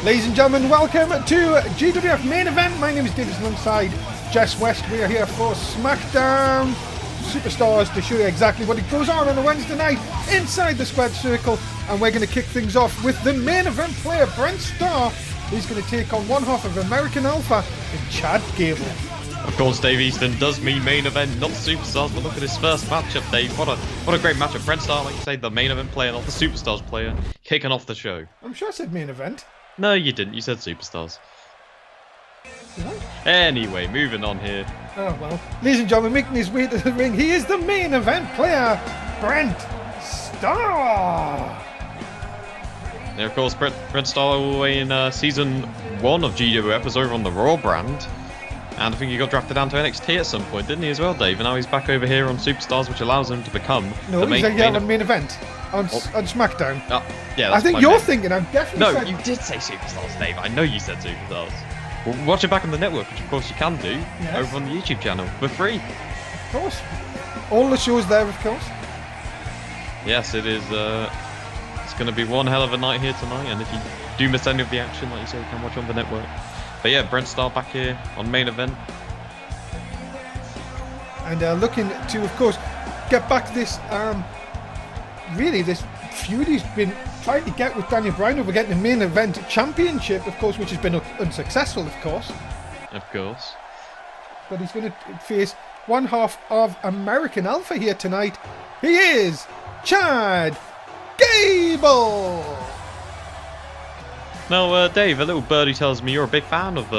Ladies and gentlemen, welcome to GWF main event. My name is David alongside Jess West. We are here for SmackDown Superstars to show you exactly what goes on a Wednesday night inside the squared circle. And we're going to kick things off with the main event player, Brent Starr. He's going to take on one half of American Alpha and Chad Gable. Of course, Dave Easton does mean main event, not Superstars, but look at his first matchup, Dave. What a great matchup. Brent Starr, like you say, the main event player, not the Superstars player, kicking off the show. I'm sure I said main event. No, you didn't. You said Superstars. What? Anyway, moving on here. Oh, well. Ladies and gentlemen, making his way to the ring, he is the main event player, Brent Starr. Now, of course, Brent Starr all the way in Season 1 of GWF was over on the Raw brand. And I think he got drafted down to NXT at some point, didn't he, as well, Dave? And now he's back over here on Superstars, which allows him to become the main event on SmackDown. Yeah, I think you're thinking. I'm definitely. No, you did say Superstars, Dave. I know you said Superstars. Well, watch it back on the network, which of course you can do over on the YouTube channel for free. Of course, all the shows there, of course. Yes, it is. It's going to be one hell of a night here tonight, and if you do miss any of the action, like you say, you can watch on the network. But yeah, Brent Starr back here on main event. And looking to, of course, get back this, really, this feud he's been trying to get with Daniel Bryan over getting the main event championship, of course, which has been unsuccessful, of course. Of course. But he's going to face one half of American Alpha here tonight. He is Chad Gable! Now, Dave, a little birdie tells me you're a big fan of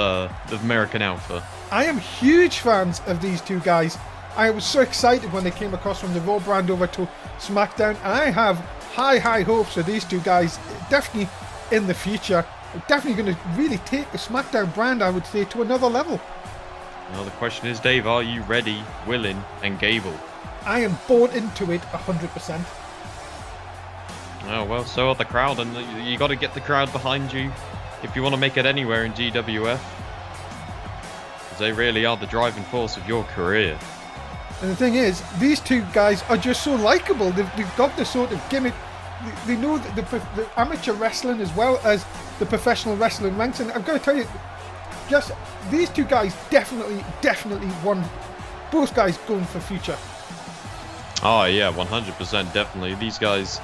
American Alpha. I am huge fans of these two guys. I was so excited when they came across from the Raw brand over to SmackDown. I have high hopes for these two guys, definitely in the future. Definitely going to really take the SmackDown brand, I would say, to another level. Now, the question is, Dave, are you ready, willing, and Gable? I am bought into it 100%. Oh, well, so are the crowd, and you got to get the crowd behind you if you want to make it anywhere in GWF. Because they really are the driving force of your career. And the thing is, these two guys are just so likeable. They've got this sort of gimmick. They know the amateur wrestling as well as the professional wrestling ranks. And I've got to tell you, just these two guys definitely won. Both guys going for future. Oh, yeah, 100%, definitely. These guys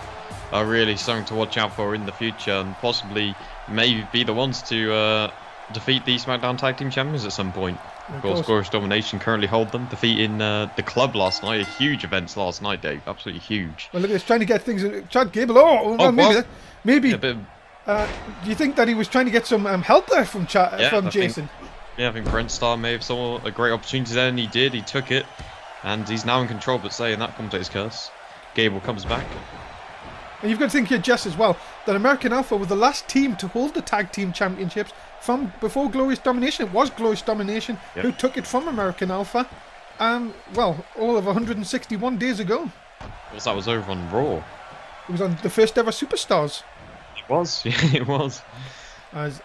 are really something to watch out for in the future, and possibly maybe be the ones to defeat the SmackDown Tag Team Champions at some point. Of course, Glorious Domination currently hold them, defeating the Club last night. Huge events last night, Dave. Absolutely huge. Well, look at this, trying to get things in. Chad Gable. Maybe. Yeah, do you think that he was trying to get some help there from Jason? I think Brent Starr may have saw a great opportunity there, and he did. He took it, and he's now in control. But saying that, commentator's curse. Gable comes back. And you've got to think here, Jess, as well, that American Alpha were the last team to hold the Tag Team Championships from before Glorious Domination. It was Glorious Domination who took it from American Alpha, all of 161 days ago. That was over on Raw. It was on the first ever Superstars. It was, yeah, it was. As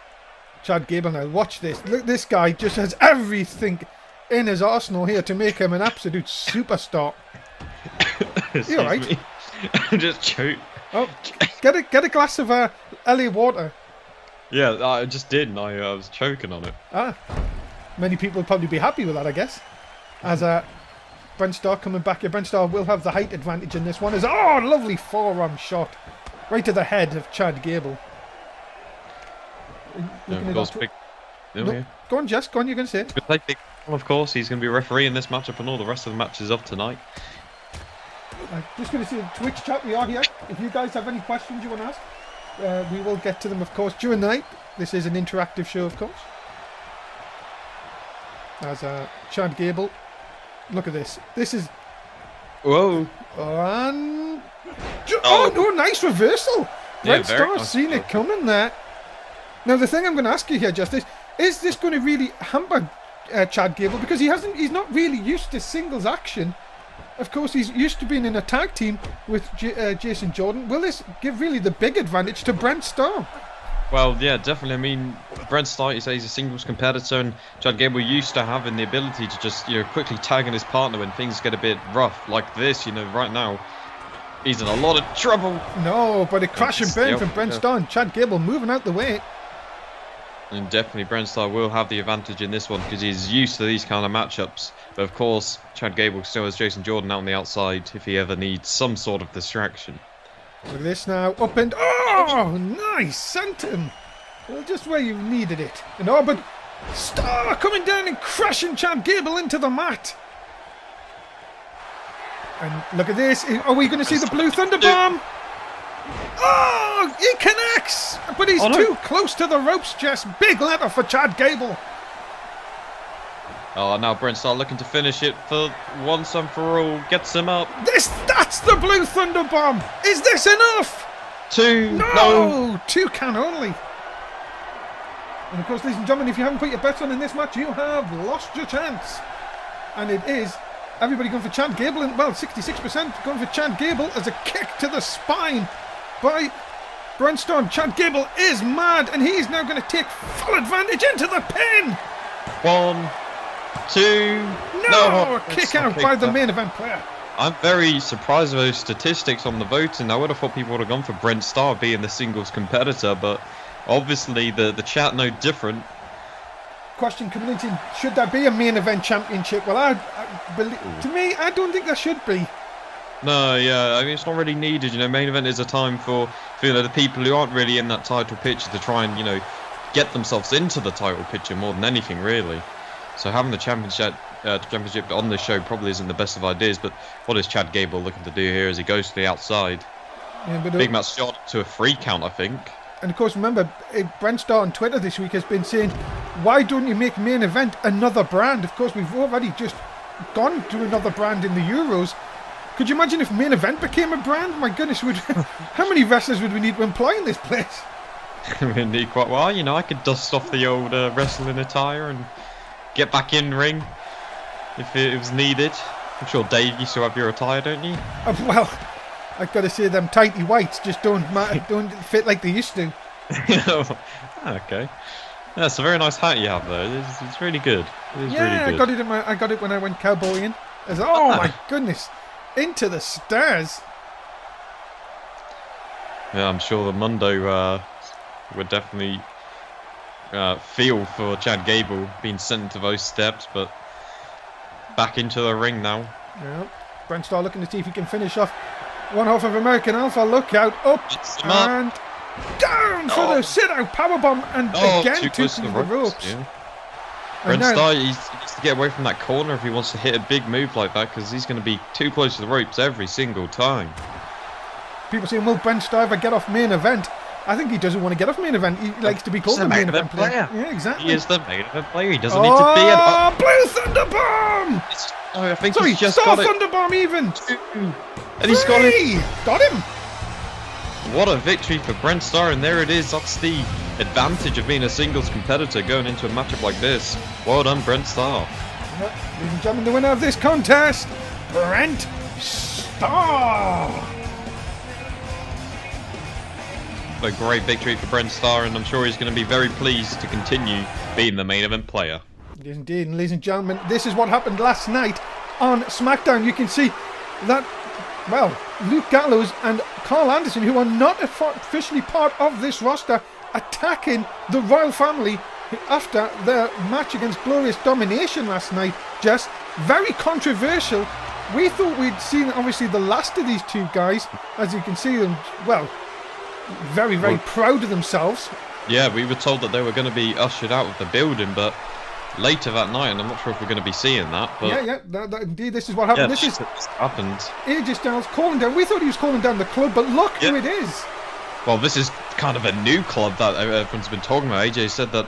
Chad Gable, now watch this. Look, this guy just has everything in his arsenal here to make him an absolute superstar. You alright? I'm just choked. Oh, get a glass of LA water. Yeah, I just did, and I was choking on it. Many people would probably be happy with that, I guess. As Brent Starr coming back here. Brent Starr will have the height advantage in this one. Lovely forearm shot. Right to the head of Chad Gable. Go on, Jess. Go on, you're going to say it. Of course, he's going to be refereeing this matchup and all the rest of the matches of tonight. Just going to see the Twitch chat. We are here. If you guys have any questions you want to ask, we will get to them, of course, during the night. This is an interactive show, of course. As Chad Gable, look at this. This is. Whoa! And no, nice reversal. Brent Starr seen it coming there. Now the thing I'm going to ask you here, Justice, is this going to really hamper Chad Gable, because he's not really used to singles action. Of course, he's used to being in a tag team with Jason Jordan. Will this give really the big advantage to Brent Starr? Well, yeah, definitely. I mean, Brent Starr, you say he's a singles competitor, and Chad Gable used to having the ability to just, quickly tag in his partner when things get a bit rough, like this. Right now, he's in a lot of trouble. No, but a crash and burn from Brent Starr and Chad Gable moving out the way. And definitely Brent Starr will have the advantage in this one because he's used to these kind of matchups. But of course, Chad Gable still has Jason Jordan out on the outside if he ever needs some sort of distraction. Look at this now. Up and... Oh, nice. Sent him. Well, just where you needed it. And oh, but Starr coming down and crashing Chad Gable into the mat. And look at this. Are we going to see the Blue Thunder Bomb? Oh, he connects. But he's too close to the ropes, Jess. Big letter for Chad Gable. Oh, now Brent Starr looking to finish it for once and for all. Gets him up. That's the Blue Thunder Bomb. Is this enough? 2. No. 2 can only. And of course, ladies and gentlemen, if you haven't put your bets on in this match, you have lost your chance. And it is everybody going for Chad Gable. And, well, 66% going for Chad Gable as a kick to the spine by Brent Starr. Chad Gable is mad, and he's now going to take full advantage into the pin. 1, 2. No, kick out by the main event player. I'm very surprised with those statistics on the voting. I would have thought people would have gone for Brent Starr being the singles competitor, but obviously the chat no different. Question coming in: should there be a main event championship? Well, to me, I don't think there should be. No, yeah, I mean it's not really needed. You know, main event is a time for the people who aren't really in that title picture to try and get themselves into the title picture more than anything, really. So having the championship on this show probably isn't the best of ideas. But what is Chad Gable looking to do here as he goes to the outside? Yeah, but Big Matt's shot to a 3 count, I think. And of course, remember, Brent Starr on Twitter this week has been saying, why don't you make main event another brand? Of course, we've already just gone to another brand in the Euros. Could you imagine if main event became a brand? My goodness, how many wrestlers would we need to employ in this place? We need quite well. I could dust off the old wrestling attire and get back in ring if it was needed. I'm sure Dave, you still have your attire, don't you? Well, I've got to say them tighty whites just don't fit like they used to. Okay, that's a very nice hat you have there. It's really good. It is really good. I got it when I went cowboying. My goodness, into the stairs. Yeah, I'm sure the Mundo would definitely feel for Chad Gable being sent into those steps, but back into the ring now. Yeah, Brent Starr looking to see if he can finish off one half of American Alpha. Look out, up and down for the sit-out powerbomb, and again too close to the ropes. Yeah. Brent Starr, he needs to get away from that corner if he wants to hit a big move like that, because he's going to be too close to the ropes every single time. People saying, will Brent Starr ever get off main event? I think he doesn't want to get off main event. He likes to be called the main event player. Yeah, exactly. He is the main event player. He doesn't need to be an... Blue Thunder Bomb! I think he's just Star got Thunder Bomb even! And he's got it. Got him! What a victory for Brent Starr, and there it is. That's the advantage of being a singles competitor going into a matchup like this. Well done, Brent Starr. Ladies and gentlemen, the winner of this contest, Brent Starr! A great victory for Brent Starr, and I'm sure he's going to be very pleased to continue being the main event player. Yes, indeed. And ladies and gentlemen, this is what happened last night on SmackDown. You can see that, well, Luke Gallows and Carl Anderson, who are not officially part of this roster, attacking the Royal Family after their match against Glorious Domination last night. Just very controversial. We thought we'd seen, obviously, the last of these two guys. As you can see them, well, very, very proud of themselves. Yeah, we were told that they were going to be ushered out of the building, but later that night, and I'm not sure if we're going to be seeing that. But indeed, this is what happened. Yeah, this happened. AJ Styles calling down. We thought he was calling down the club, but look who it is. Well, this is kind of a new club that everyone's been talking about. AJ said that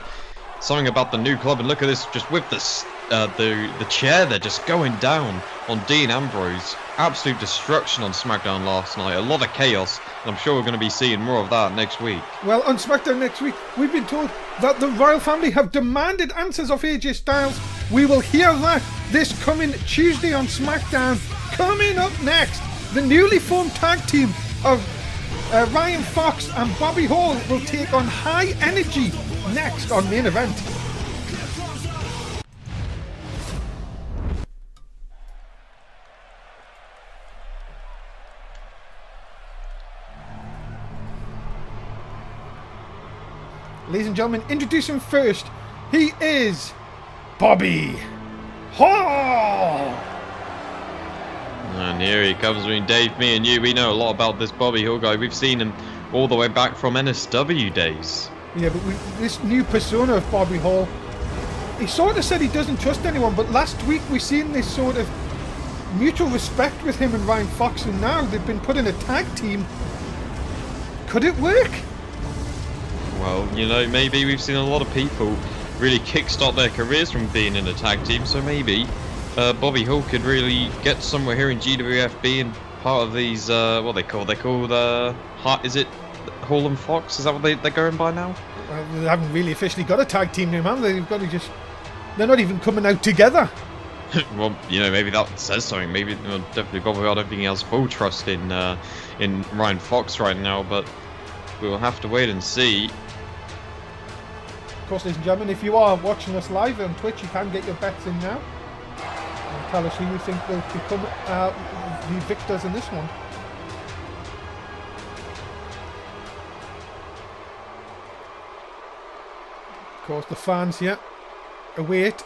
something about the new club, and look at this, just with this, the chair there just going down on Dean Ambrose. Absolute destruction on SmackDown last night. A lot of chaos. And I'm sure we're going to be seeing more of that next week. Well, on SmackDown next week, we've been told that the Royal Family have demanded answers of AJ Styles. We will hear that this coming Tuesday on SmackDown. Coming up next, the newly formed tag team of Ryan Fox and Bobby Hall will take on High Energy next on Main Event. Ladies and gentlemen, introduce him first. He is Bobby Hall. And here he comes. I mean, Dave, me and you, we know a lot about this Bobby Hall guy. We've seen him all the way back from NSW days. Yeah, but this new persona of Bobby Hall, he sort of said he doesn't trust anyone, but last week we seen this sort of mutual respect with him and Ryan Fox, and now they've been put in a tag team. Could it work? Well, you know, maybe we've seen a lot of people really kickstart their careers from being in a tag team, so maybe Bobby Hall could really get somewhere here in GWF, being part of these, what they're called, is it Hall and Fox? Is that what they're going by now? Well, they haven't really officially got a tag team name, have they? They've got to they're not even coming out together. Well, you know, maybe that says something. Maybe, definitely Bobby Hall, I don't think he has full trust in Ryan Fox right now, but we'll have to wait and see. Of course, ladies and gentlemen, if you are watching us live on Twitch, you can get your bets in now. And tell us who you think will become the victors in this one. Of course, the fans here await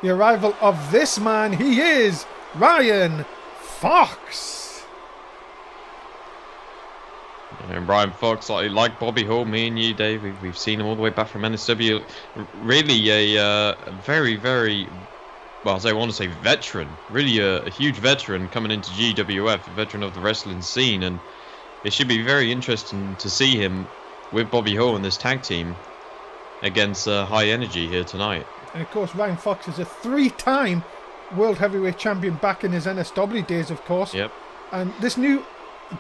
the arrival of this man. He is Ryan Fox. And Ryan Fox, like Bobby Hall, me and you, Dave, we've seen him all the way back from NSW. Really a very, very, well, I want to say veteran. Really a huge veteran coming into GWF, a veteran of the wrestling scene. And it should be very interesting to see him with Bobby Hall in this tag team against High Energy here tonight. And of course, Ryan Fox is a 3-time World Heavyweight Champion back in his NSW days, of course. Yep. And this new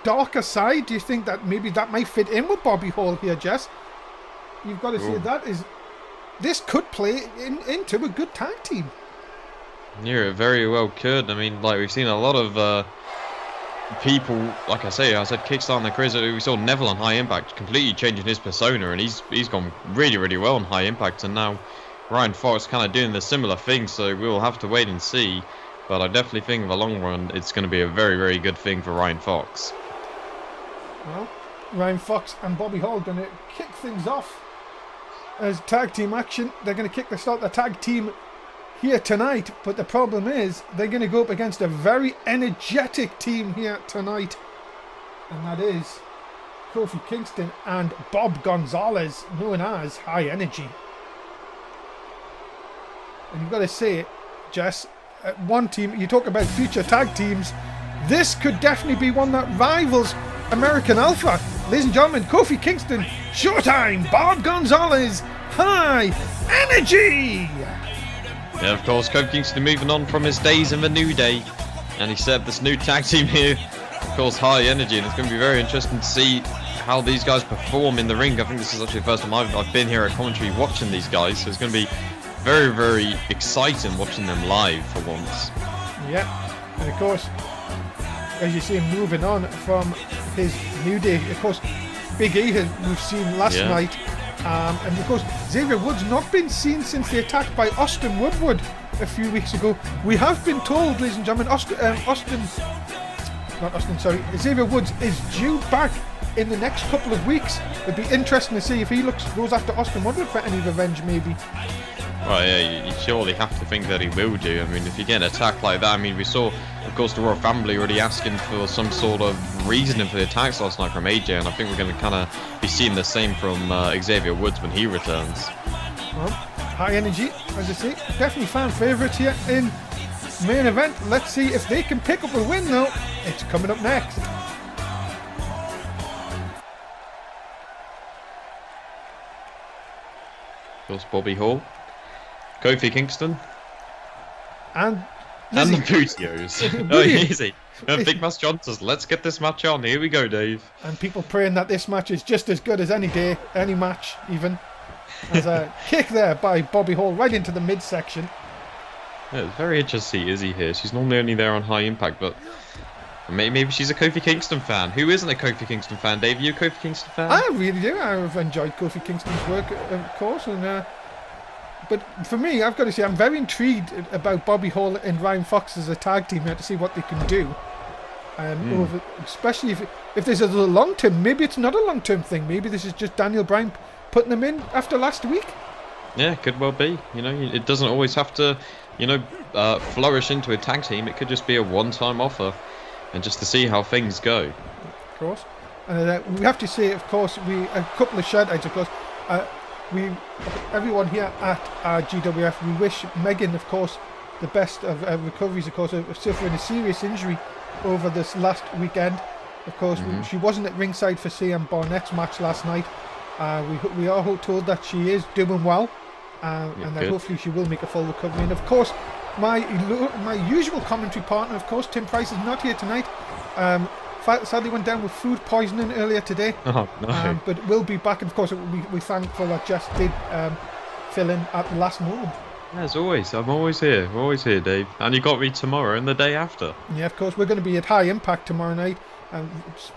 darker side, do you think that maybe that might fit in with Bobby Hall here, Jess? You've got to say this could play into a good tag team. Yeah, it very well could. I mean, like, we've seen a lot of people, like I said kickstarting their careers. We saw Neville on High Impact completely changing his persona, and he's gone really, really well on High Impact, and now Ryan Fox kind of doing the similar thing, so we'll have to wait and see. But I definitely think in the long run, it's going to be a very, very good thing for Ryan Fox. Well, Ryan Fox and Bobby Hall are going to kick things off as tag team action. They're going to start the tag team here tonight, but the problem is they're going to go up against a very energetic team here tonight, and that is Kofi Kingston and Bob Gonzalez, known as High Energy. And you've got to say, Jess, one team, you talk about future tag teams, this could definitely be one that rivals American Alpha. Ladies and gentlemen, Kofi Kingston, Showtime, Bob Gonzalez, High Energy. Yeah, of course, Kofi Kingston moving on from his days in the New Day, and he set this new tag team here, of course, High Energy, and it's going to be very interesting to see how these guys perform in the ring. I think this is actually the first time I've been here at commentary watching these guys, so it's going to be very, very exciting watching them live for once. Yeah, and of course, as you see him moving on from his New Day, of course, Big E we've seen last night. And of course, Xavier Woods not been seen since the attack by Austin Woodward a few weeks ago. We have been told, ladies and gentlemen, Xavier Woods is due back in the next couple of weeks. It'd be interesting to see if he goes after Austin Woodward for any revenge, maybe. Well, yeah, you surely have to think that he will do. I mean, if you get an attack like that, I mean, we saw, of course, the Royal Family already asking for some sort of reasoning for the attacks last night from AJ, and I think we're going to kind of be seeing the same from Xavier Woods when he returns. Well, High Energy, as I say, definitely fan favourites here in main event. Let's see if they can pick up a win, though. It's coming up next. Of course, Bobby Hall, Kofi Kingston, and the Bootios. Oh, easy. Big Match John says, let's get this match on. Here we go, Dave. And people praying that this match is just as good as any day, any match, even. As a kick there by Bobby Hall right into the midsection. Yeah, it's very interesting to see Izzy here. She's normally only there on High Impact, but maybe she's a Kofi Kingston fan. Who isn't a Kofi Kingston fan? Dave, are you a Kofi Kingston fan? I really do. I've enjoyed Kofi Kingston's work, of course, and but for me, I've got to say, I'm very intrigued about Bobby Hall and Ryan Fox as a tag team here to see what they can do. Especially if there's a long term, maybe it's not a long term thing. Maybe this is just Daniel Bryan putting them in after last week. Yeah, could well be. You know, it doesn't always have to, flourish into a tag team. It could just be a one-time offer, and just to see how things go. Of course. And we have to say, of course, a couple of shout-outs, of course. Everyone here at GWF, we wish Megan, of course, the best of recoveries, of course, of suffering a serious injury over this last weekend. Of course, she wasn't at ringside for CM Barnett's match last night. We are told that she is doing well, and that hopefully she will make a full recovery. And of course, my usual commentary partner, of course, Tim Price, is not here tonight. Sadly went down with food poisoning earlier today. Oh, no. But we'll be back. And of course, we're thankful that Jess did fill in at the last moment. As always, I'm always here. I'm always here, Dave. And you got me tomorrow and the day after. Yeah, of course, we're going to be at High Impact tomorrow night.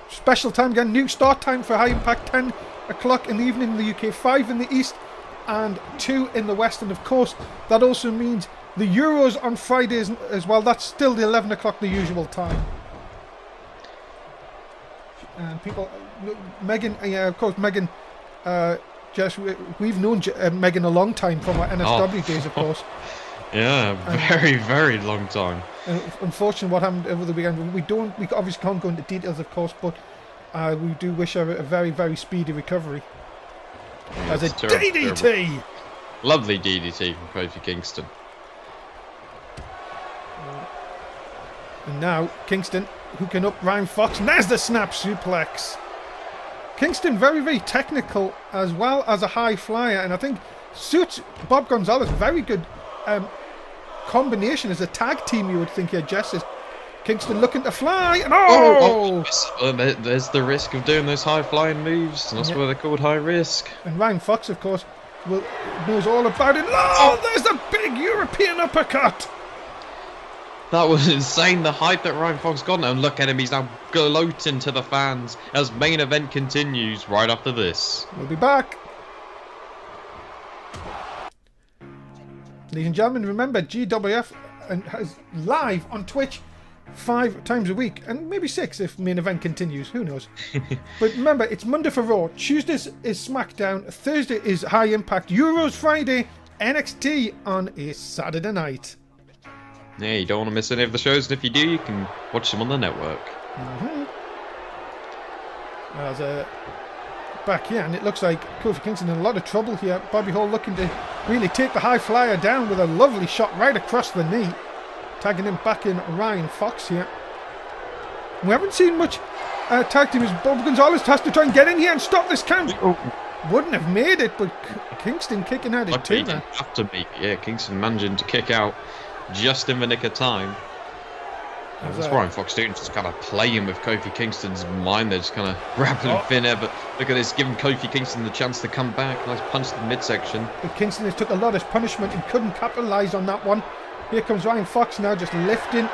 Special time again, new start time for High Impact, 10 o'clock in the evening in the UK, 5 in the East and 2 in the West. And of course, that also means the Euros on Fridays as well. That's still the 11 o'clock, the usual time. And people, Megan, of course, Megan, Jess, we've known Megan a long time from our NSW days, of course. Yeah, very, very long time. Unfortunately, what happened over the weekend, we obviously can't go into details, of course, but we do wish her a very, very speedy recovery. Yeah, as a DDT! Terrible. Lovely DDT from Kofi Kingston. And now, Kingston hooking up Ryan Fox, and there's the snap suplex. Kingston very, very technical as well as a high flyer, and I think suits Bob Gonzalez. Very good combination as a tag team, you would think here, Jess. Is Kingston looking to fly, and there's the risk of doing those high flying moves, and that's why they're called high risk. And Ryan Fox, of course, knows all about it. There's the big European uppercut. That was insane, the height that Ryan Fox got now. And look at him, he's now gloating to the fans as main event continues right after this. We'll be back. Ladies and gentlemen, remember GWF has live on Twitch 5 times a week, and maybe 6 if main event continues, who knows. But remember, it's Monday for Raw, Tuesdays is SmackDown, Thursday is High Impact, Euros Friday, NXT on a Saturday night. Yeah, you don't want to miss any of the shows, and if you do, you can watch them on the network. As back here, and it looks like Kofi Kingston in a lot of trouble here. Bobby Hall looking to really take the high flyer down with a lovely shot right across the knee. Tagging him back in Ryan Fox here. We haven't seen much tag team as Bob Gonzalez has to try and get in here and stop this count. Wouldn't have made it, but Kingston kicking out at 2 there. Have to be, Kingston managing to kick out just in the nick of time. That's Ryan Fox doing, just kind of playing with Kofi Kingston's mind. They're just kind of grappling thin air, but look at this, giving Kofi Kingston the chance to come back. Nice punch to the midsection. But Kingston has took a lot of punishment and couldn't capitalise on that one. Here comes Ryan Fox now, just lifting.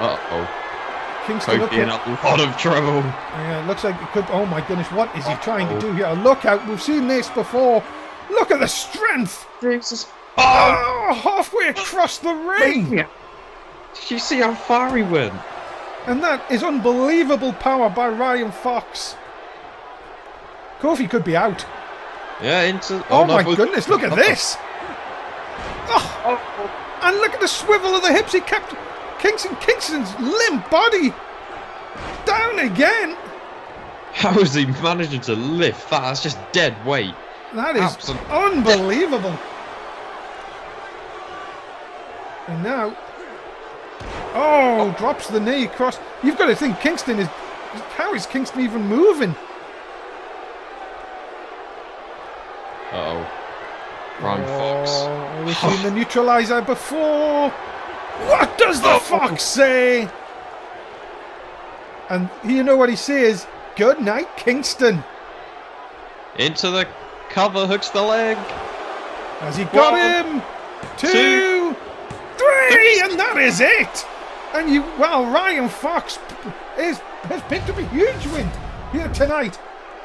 Kingston Kofi in a lot of trouble. Yeah, it looks like it could. Oh my goodness, what is he trying to do here? Look out, we've seen this before. Look at the strength. Jesus. Halfway across the ring. Did you see how far he went? And that is unbelievable power by Ryan Fox. Kofi could be out. Yeah, into... Oh my goodness, look at this. And look at the swivel of the hips. He kept Kingston's limp body down again. How is he managing to lift that? That's just dead weight. That is unbelievable. And now... drops the knee across. You've got to think Kingston is... How is Kingston even moving? Ryan Fox. We've seen the neutralizer before. What does the Fox say? And you know what he says? Good night, Kingston. Into the cover, hooks the leg. Has he got him? 2, 3, and that is it. And Ryan Fox has picked up a huge win here tonight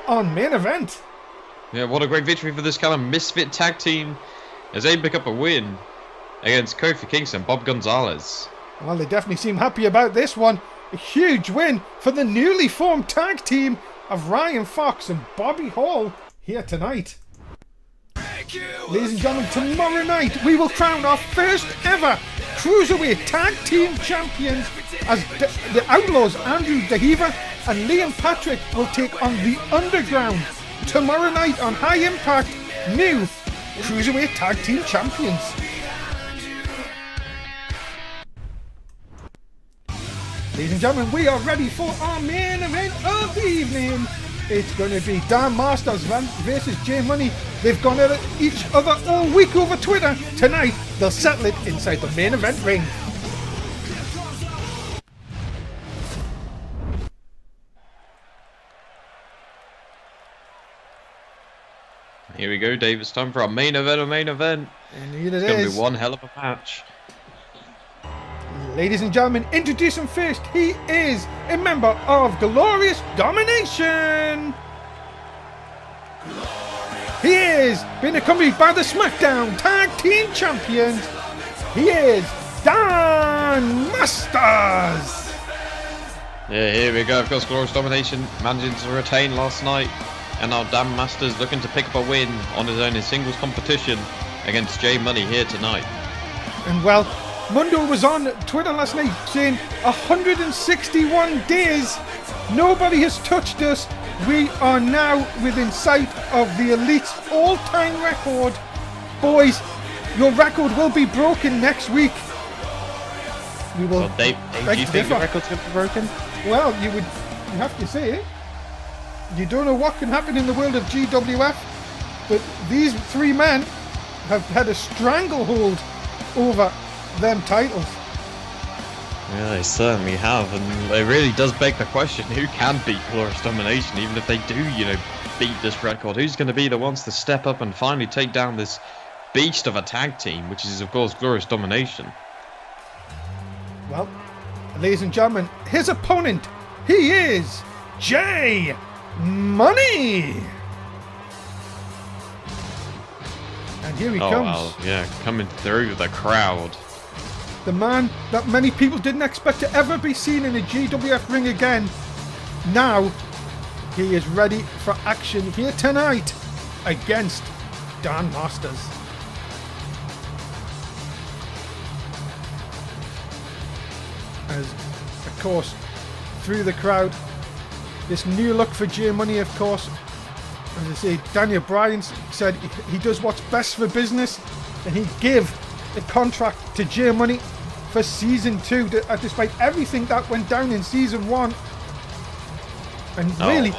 on Main Event. Yeah, what a great victory for this kind of misfit tag team as they pick up a win against Kofi Kingston, Bob Gonzalez. Well, they definitely seem happy about this one. A huge win for the newly formed tag team of Ryan Fox and Bobby Hall here tonight. Ladies and gentlemen, tomorrow night we will crown our first ever Cruiserweight Tag Team Champions as the Outlaws Andrew DeHever and Liam Patrick will take on the Underground. Tomorrow night on High Impact, new Cruiserweight Tag Team Champions. Ladies and gentlemen, we are ready for our main event of the evening. It's going to be Dan Masters versus J Money. They've gone at each other all week over Twitter. Tonight, they'll settle it inside the main event ring. Here we go, Dave. It's time for our main event. Indeed it's going to be one hell of a match. Ladies and gentlemen, introducing first, he is a member of Glorious Domination. He is being accompanied by the SmackDown Tag Team Champions. He is Dan Masters. Yeah, here we go. Of course, Glorious Domination managing to retain last night. And now Dan Masters looking to pick up a win on his own in singles competition against J Money here tonight. And well, Mundo was on Twitter last night saying 161 days, nobody has touched us. We are now within sight of the Elite's all-time record. Boys, your record will be broken next week. We will. Well, Dave, do you think the record's going to be broken? Well, you have to say it. You don't know what can happen in the world of GWF, but these three men have had a stranglehold over them titles. Yeah, they certainly have, and it really does beg the question, who can beat Glorious Domination, even if they do, beat this record? Who's going to be the ones to step up and finally take down this beast of a tag team, which is, of course, Glorious Domination? Well, ladies and gentlemen, his opponent, he is J Money! And here he comes. Wow. Yeah, coming through the crowd. The man that many people didn't expect to ever be seen in a GWF ring again. Now, he is ready for action here tonight against Dan Masters. As, of course, through the crowd, this new look for J Money, of course. As I say, Daniel Bryan said he does what's best for business, and he give the contract to J Money for season 2, despite everything that went down in season 1. And really,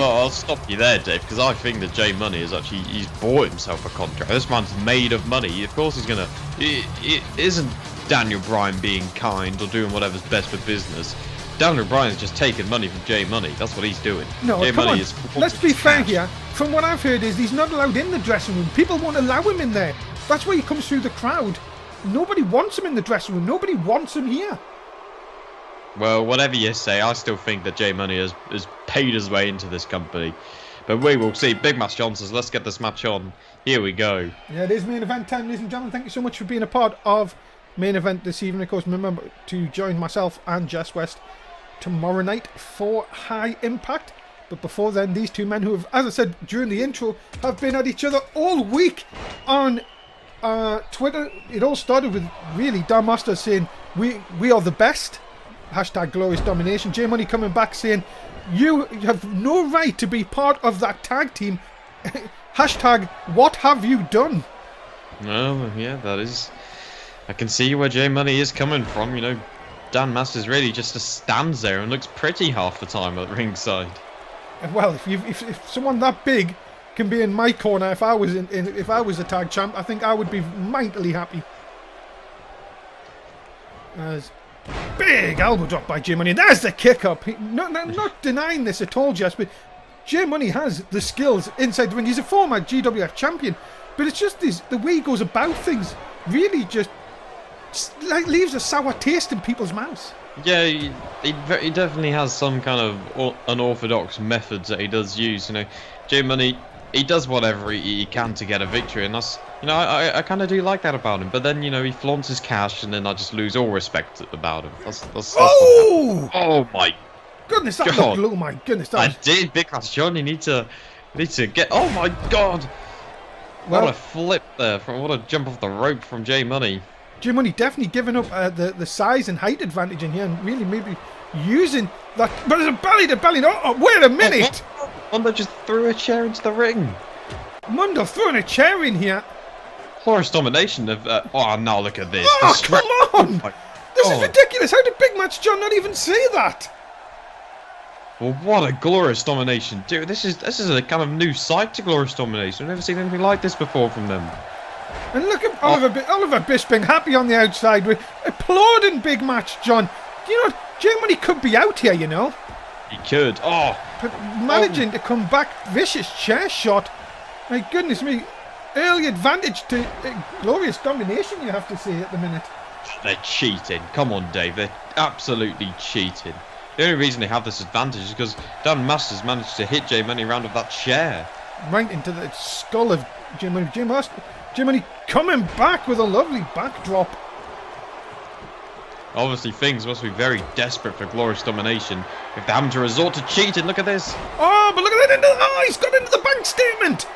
I'll stop you there, Dave, because I think that J Money is actually, he's bought himself a contract. This man's made of money. Of course he's gonna. It isn't Daniel Bryan being kind or doing whatever's best for business. Daniel Bryan's just taking money from J Money. That's what he's doing. No, J come Money on. Let's be fair here. From what I've heard is he's not allowed in the dressing room. People won't allow him in there. That's why he comes through the crowd. Nobody wants him in the dressing room. Nobody wants him here. Well, whatever you say, I still think that J Money has paid his way into this company. But we will see. Big Match Johnsons, let's get this match on. Here we go. Yeah, it is main event time, ladies and gentlemen. Thank you so much for being a part of main event this evening. Of course, remember to join myself and Jess West tomorrow night for High Impact. But before then, these two men who have, as I said during the intro, have been at each other all week on Twitter. It all started with really Dan Masters saying we are the best. Hashtag Glorious Domination. J Money coming back saying you have no right to be part of that tag team. Hashtag what have you done? No, yeah, that is. I can see where J Money is coming from. Dan Masters really just stands there and looks pretty half the time at ringside. Well, if someone that big can be in my corner, if I was if I was a tag champ, I think I would be mightily happy. As big elbow drop by J Money. There's the kick up. Not denying this at all, Jess, but J Money has the skills inside the ring. He's a former GWF champion, but it's just the way he goes about things really just leaves a sour taste in people's mouths. Yeah, he definitely has some kind of unorthodox methods that he does use. J Money, he does whatever he can to get a victory, and that's, I kind of do like that about him. But then, he flaunts his cash, and then I just lose all respect about him. That's oh my goodness, that God. looked, oh my goodness, that I did, Big Match John. You need to get. Oh my God. Well, what a flip there, what a jump off the rope from J Money. J Money definitely giving up the size and height advantage in here and really maybe using that. But there's a belly to belly. Oh, wait a minute! Mundo just threw a chair into the ring. Mundo throwing a chair in here. Glorious domination of. Oh, now look at this. Oh, come on! Oh, this is ridiculous. How did Big Match John not even say that? Well, what a glorious domination, dude! This is a kind of new sight to glorious domination. I've never seen anything like this before from them. And look at Oliver Bisping happy on the outside with applauding Big Match John. You know, J Money could be out here, you know. He could. Oh, but managing to come back, vicious chair shot. My goodness me, early advantage to glorious domination. You have to say at the minute. They're cheating. Come on, Dave. They're absolutely cheating. The only reason they have this advantage is because Dan Masters managed to hit J Money around with that chair. Right into the skull of J Money. J Money coming back with a lovely backdrop. Obviously, things must be very desperate for glorious domination if they're having to resort to cheating. Look at this. Oh, but look at that! He's got into the bank statement.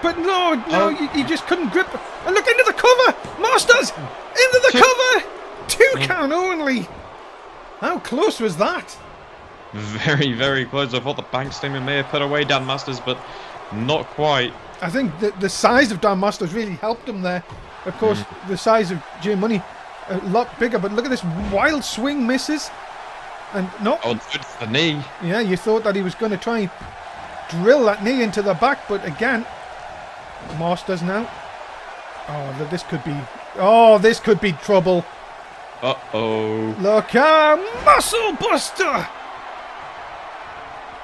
But no, he just couldn't grip. And look into the cover. Masters into the cover. 2 count only. How close was that? Very, very close. I thought the bank statement may have put away Dan Masters, but not quite. I think the size of Dan Masters really helped him there. Of course, the size of J Money a lot bigger. But look at this wild swing misses. And no. Oh, good for the knee. Yeah, you thought that he was going to try and drill that knee into the back, but again, Masters now. Oh, this could be. Oh, this could be trouble. Uh-oh. Look out, Muscle Buster!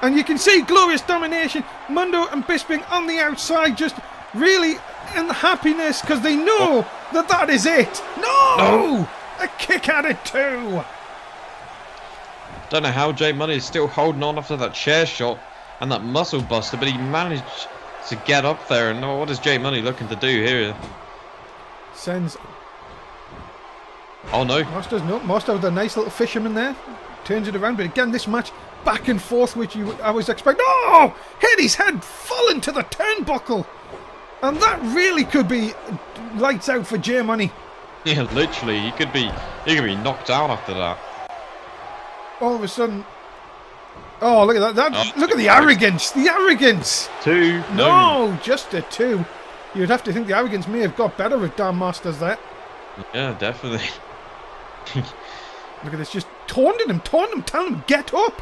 And you can see glorious domination. Mundo and Bisping on the outside, just really in happiness because they know that is it. No! A kick out of 2. Don't know how J Money is still holding on after that chair shot and that muscle buster, but he managed to get up there. And what is J Money looking to do here? Sends. Oh no. Masters with a nice little fisherman there. Turns it around, but again, this match back and forth, which I was expecting. Oh! Hit his head, fall into the turnbuckle. And that really could be lights out for J Money. Yeah, literally, he could be knocked out after that. All of a sudden. Oh, look at that. Look at the arrogance. The arrogance. 2. No, just a 2. You'd have to think the arrogance may have got better with Dan Masters there. Yeah, definitely. Look at this, just taunting him, telling him, get up.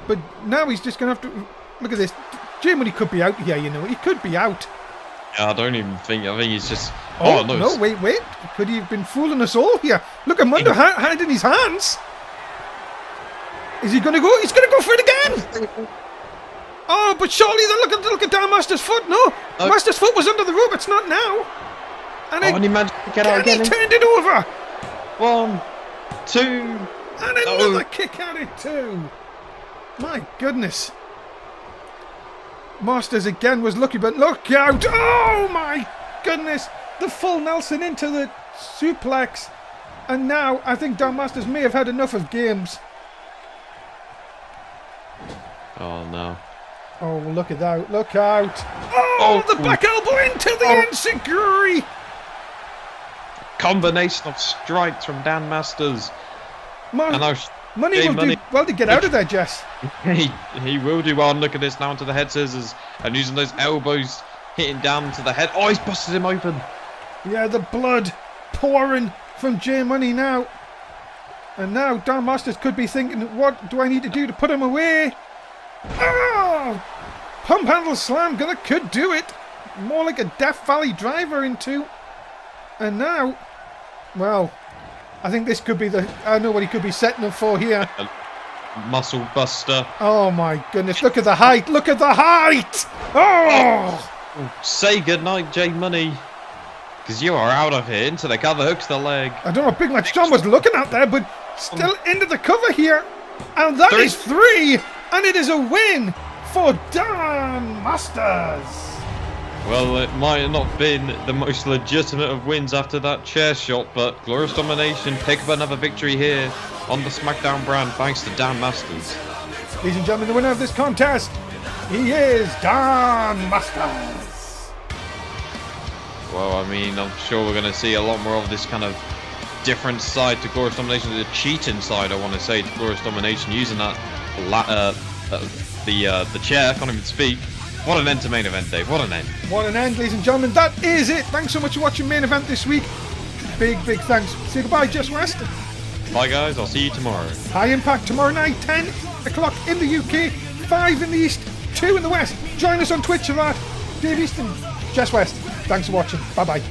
But now he's just going to have to... Look at this. J Money could be out here, you know. He could be out. Yeah, I don't even think... I think he's just... Oh, no, wait. Could he have been fooling us all here? Look at Mundo hiding his hands. Is he going to go? He's going to go for it again. Oh, but surely then look at Dan Masters' foot. No, Masters' foot was under the rope. It's not now. And he managed to get out again. He turned it over. 1, 2. And another kick out of 2. My goodness. Masters again was lucky, but look out. Oh my goodness. The full Nelson into the suplex. And now I think Dan Masters may have had enough of games. Oh no. Oh, look at that. Look out. Oh, the back elbow into the enziguri. Combination of strikes from Dan Masters. Money will do well to get out of there, Jess. He will do well. And look at this now into the head scissors and using those elbows hitting down to the head. Oh, he's busted him open. Yeah, the blood pouring from J Money now. And now Dan Masters could be thinking, what do I need to do to put him away? Oh! Pump handle slam, that could do it. More like a Death Valley driver into. And now, well, I think this could be I know what he could be setting up for here. Muscle buster. Oh my goodness, look at the height, look at the height! Oh! Say goodnight, J Money. Because you are out of here into the cover, hooks the leg. I don't know what Big Match John was looking at there, but still into the cover here. And that is 3, and it is a win for Dan Masters. Well, it might have not been the most legitimate of wins after that chair shot, but glorious domination, pick up another victory here on the SmackDown brand thanks to Dan Masters. Ladies and gentlemen, the winner of this contest, He is Don Masters. Well, I mean, I'm sure we're going to see a lot more of this kind of different side to Glorious Domination, the cheating side, I want to say, to Glorious Domination, using that the chair. I can't even speak. What an end to main event, Dave. What an end. What an end, ladies and gentlemen. That is it. Thanks so much for watching main event this week. Big thanks. Say goodbye, Just West. Bye, guys. I'll see you tomorrow. High Impact tomorrow night, 10 o'clock in the UK, 5 in the East, 2 in the West. Join us on Twitch at Dave Easton, Jess West. Thanks for watching. Bye-bye.